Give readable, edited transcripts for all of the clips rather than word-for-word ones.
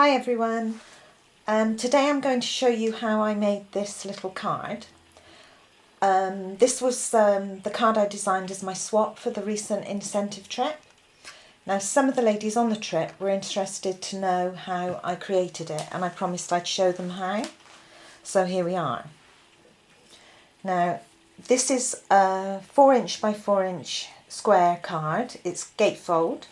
Hi everyone, today I'm going to show you how I made this little card. This was the card I designed as my swap for the recent incentive trip. Now some of the ladies on the trip were interested to know how I created it and I promised I'd show them how. So here we are. Now this is a 4" by 4" square card. It's gatefold.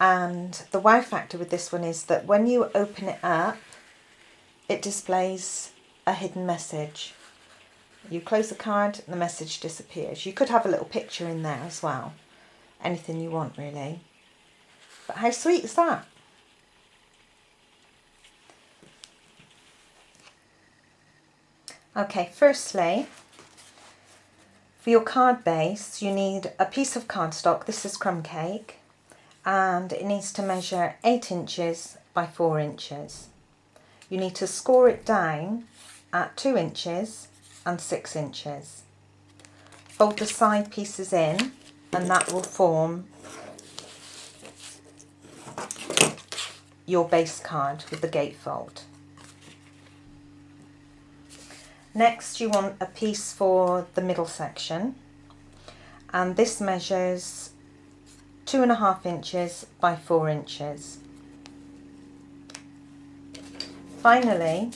And the wow factor with this one is that when you open it up, it displays a hidden message. You close the card and the message disappears. You could have a little picture in there as well. Anything you want really. But how sweet is that? Okay, firstly, for your card base, you need a piece of cardstock. This is crumb cake. And it needs to measure 8 inches by 4 inches. You need to score it down at 2 inches and 6 inches. Fold the side pieces in and that will form your base card with the gatefold. Next you want a piece for the middle section, and this measures 2.5 inches by 4 inches. Finally,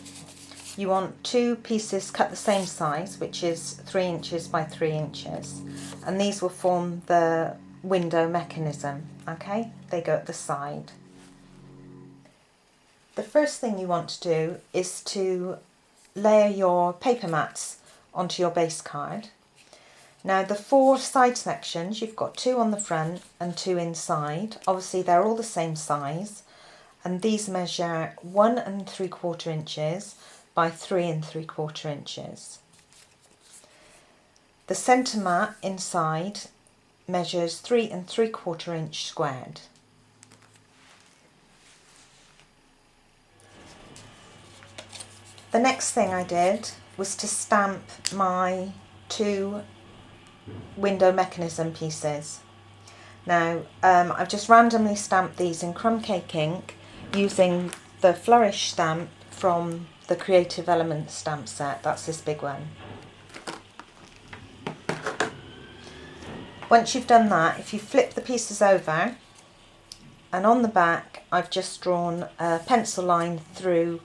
you want 2 pieces cut the same size, which is 3 inches by 3 inches, and these will form the window mechanism. Okay, they go at the side. The first thing you want to do is to layer your paper mats onto your base card. Now the 4 side sections, you've got 2 on the front and 2 inside. Obviously they're all the same size, and these measure 1 3/4 inches by 3 3/4 inches. The centre mat inside measures 3 3/4 inch squared. The next thing I did was to stamp my 2 window mechanism pieces. Now I've just randomly stamped these in crumb cake ink using the flourish stamp from the Creative Elements stamp set. That's this big one. Once you've done that, if you flip the pieces over, and on the back I've just drawn a pencil line through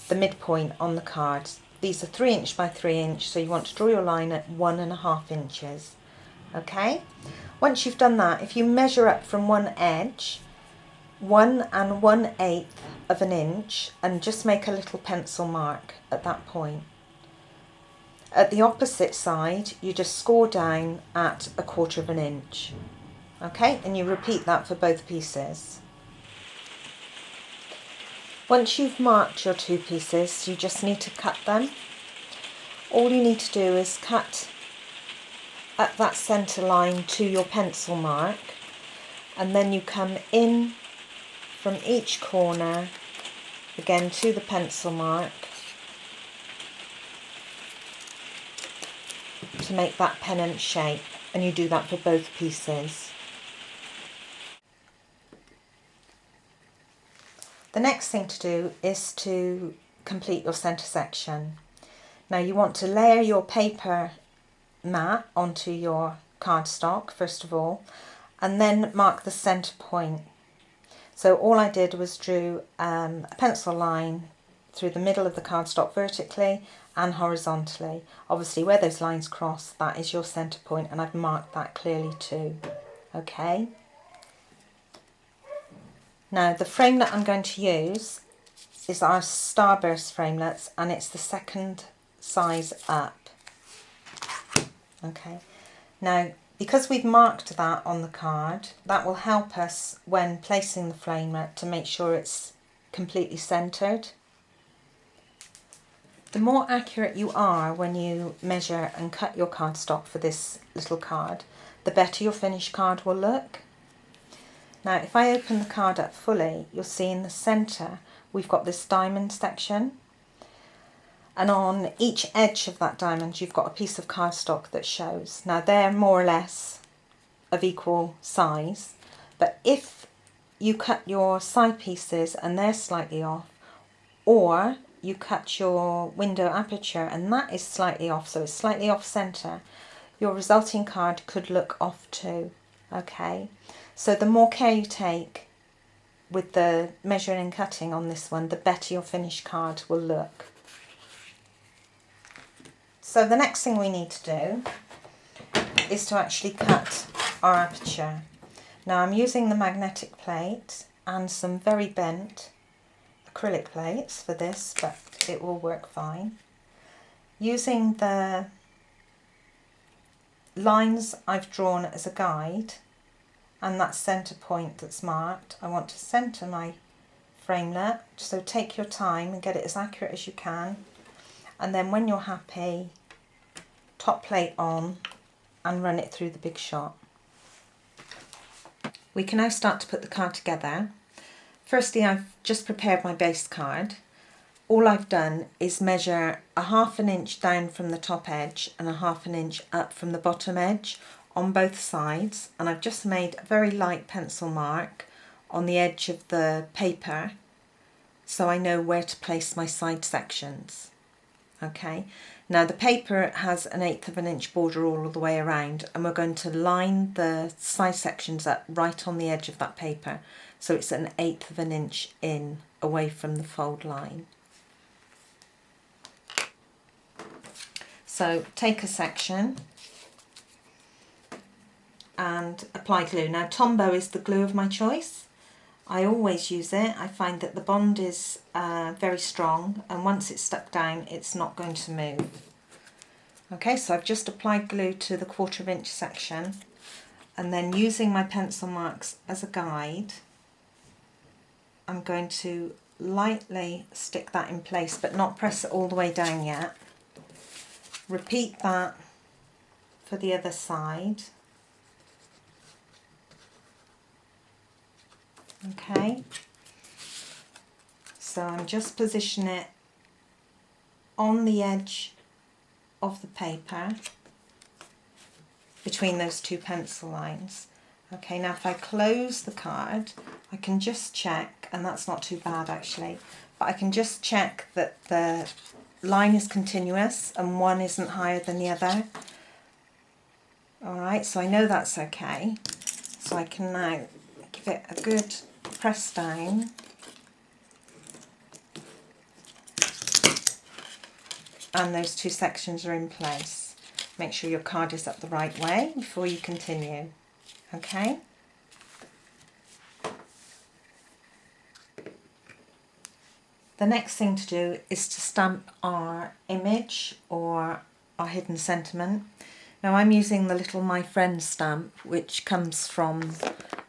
the midpoint on the card. These are 3 inch by 3 inch, so you want to draw your line at 1.5 inches. Okay, once you've done that, if you measure up from one edge, 1 1/8 of an inch, and just make a little pencil mark at that point. At the opposite side, you just score down at 1/4 of an inch. Okay, and you repeat that for both pieces. Once you've marked your 2 pieces, you just need to cut them. All you need to do is cut at that centre line to your pencil mark, and then you come in from each corner again to the pencil mark to make that pennant shape, and you do that for both pieces. The next thing to do is to complete your centre section. Now you want to layer your paper mat onto your cardstock first of all, and then mark the centre point. So all I did was drew a pencil line through the middle of the cardstock vertically and horizontally. Obviously where those lines cross, that is your centre point, and I've marked that clearly too. Okay. Now the frame that I'm going to use is our Starburst framelets, and it's the second size up. Okay, now because we've marked that on the card, that will help us when placing the framelit to make sure it's completely centred. The more accurate you are when you measure and cut your cardstock for this little card, the better your finished card will look. Now if I open the card up fully, you'll see in the centre we've got this diamond section, and on each edge of that diamond you've got a piece of cardstock that shows. Now they're more or less of equal size, but if you cut your side pieces and they're slightly off, or you cut your window aperture and that is slightly off, so it's slightly off centre, your resulting card could look off too. Okay, so the more care you take with the measuring and cutting on this one, the better your finished card will look. So the next thing we need to do is to actually cut our aperture. Now I'm using the magnetic plate and some very bent acrylic plates for this, but it will work fine. Using the lines I've drawn as a guide and that centre point that's marked, I want to centre my framelit, so take your time and get it as accurate as you can, and then when you're happy, top plate on and run it through the big shot. We can now start to put the card together. Firstly, I've just prepared my base card. All I've done is measure a 1/2 inch down from the top edge and a 1/2 inch up from the bottom edge on both sides, and I've just made a very light pencil mark on the edge of the paper so I know where to place my side sections. Okay, now the paper has an 1/8 of an inch border all the way around, and we're going to line the side sections up right on the edge of that paper, so it's an 1/8 of an inch in away from the fold line. So take a section and apply glue. Now Tombow is the glue of my choice. I always use it. I find that the bond is very strong, and once it's stuck down it's not going to move. Okay, so I've just applied glue to the 1/4 inch section, and then using my pencil marks as a guide, I'm going to lightly stick that in place but not press it all the way down yet. Repeat that for the other side. Okay, so I'm just positioning it on the edge of the paper between those two pencil lines. Okay, now if I close the card, I can just check, and that's not too bad actually, but I can just check that the line is continuous and one isn't higher than the other. Alright, so I know that's okay. So I can now give it a good press down. And those two sections are in place. Make sure your card is up the right way before you continue. Okay? The next thing to do is to stamp our image or our hidden sentiment. Now I'm using the little My Friend stamp, which comes from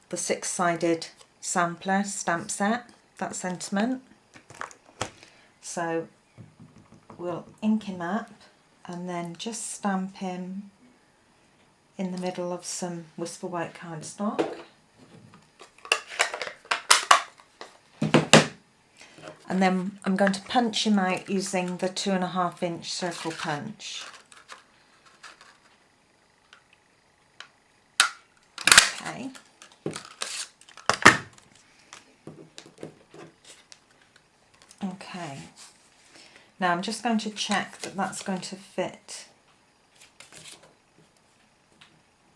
the 6-sided sampler stamp set, that sentiment. So we'll ink him up and then just stamp him in the middle of some Whisper White cardstock. And then I'm going to punch him out using the 2.5 inch circle punch. Okay. Okay. Now I'm just going to check that that's going to fit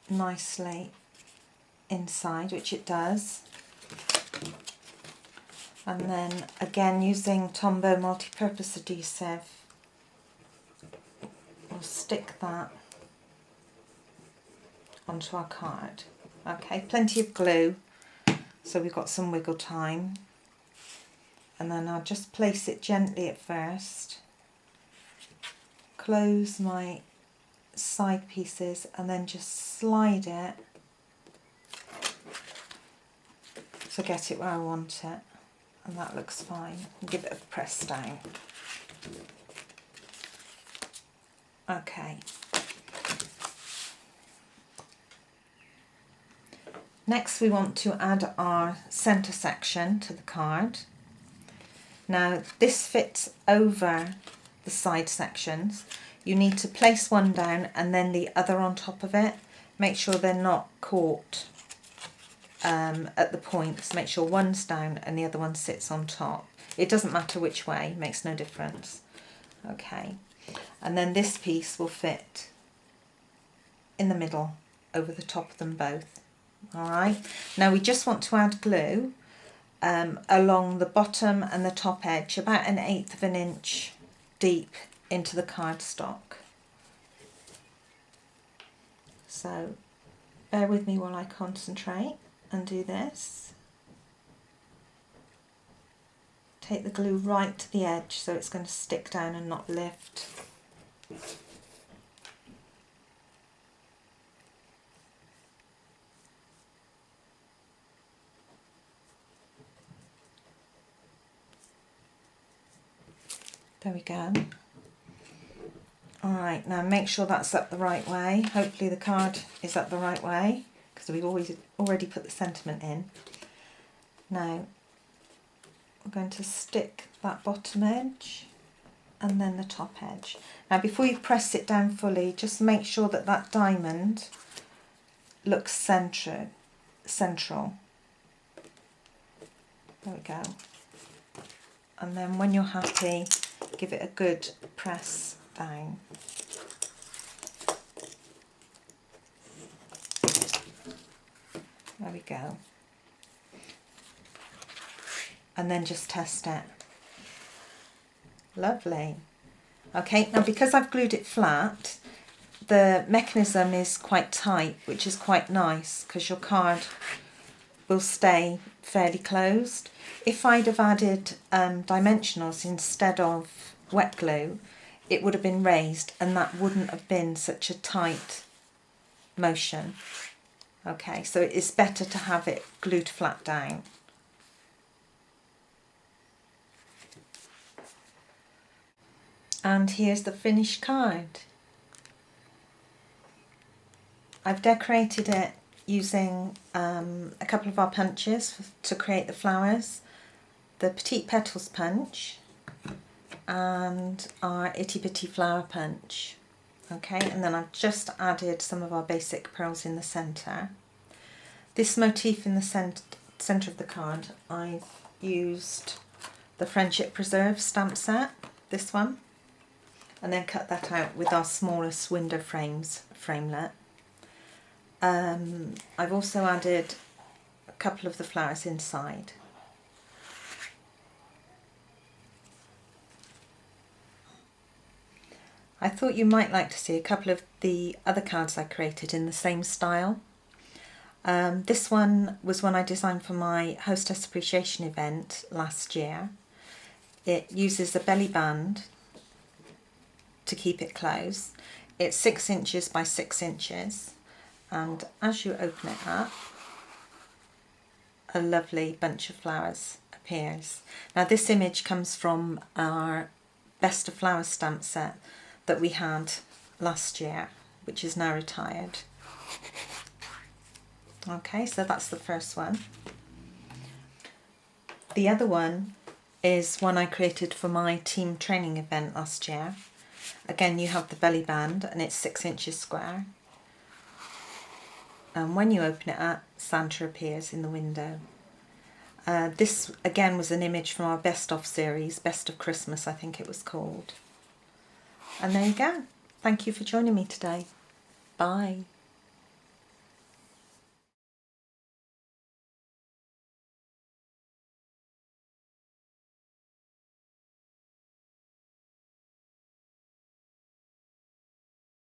nicely inside, which it does. And then again, using Tombow multipurpose adhesive, we'll stick that onto our card. Okay, plenty of glue, so we've got some wiggle time. And then I'll just place it gently at first, close my side pieces, and then just slide it to get it where I want it. And that looks fine. Give it a press down. Okay. Next we want to add our centre section to the card. Now this fits over the side sections. You need to place one down and then the other on top of it. Make sure they're not caught at the points. Make sure one's down and the other one sits on top. It doesn't matter which way, makes no difference. Okay, and then this piece will fit in the middle over the top of them both. All right, now we just want to add glue along the bottom and the top edge, about 1/8 of an inch deep into the cardstock. So bear with me while I concentrate and do this. Take the glue right to the edge so it's going to stick down and not lift. There we go. Alright, now make sure that's up the right way. Hopefully the card is up the right way, because we've already put the sentiment in. Now we're going to stick that bottom edge and then the top edge. Now before you press it down fully, just make sure that that diamond looks central. There we go. And then when you're happy, give it a good press down. There we go. And then just test it. Lovely. Okay, now because I've glued it flat, the mechanism is quite tight, which is quite nice because your card will stay fairly closed. If I'd have added dimensionals instead of wet glue, it would have been raised and that wouldn't have been such a tight motion. Okay, so it's better to have it glued flat down. And here's the finished card. I've decorated it using a couple of our punches to create the flowers, the Petite Petals punch and our Itty Bitty Flower punch. Okay, and then I've just added some of our basic pearls in the centre. This motif in the centre of the card, I've used the Friendship Preserve stamp set, this one, and then cut that out with our smallest window framelit. I've also added a couple of the flowers inside. I thought you might like to see a couple of the other cards I created in the same style. This one was one I designed for my Hostess Appreciation event last year. It uses a belly band to keep it closed. It's 6 inches by 6 inches, and as you open it up, a lovely bunch of flowers appears. Now this image comes from our Best of Flowers stamp set that we had last year, which is now retired. Okay, so that's the first one. The other one is one I created for my team training event last year. Again, you have the belly band and it's 6 inches square. And when you open it up, Santa appears in the window. This again was an image from our Best Of series, Best of Christmas I think it was called. And there you go. Thank you for joining me today. Bye.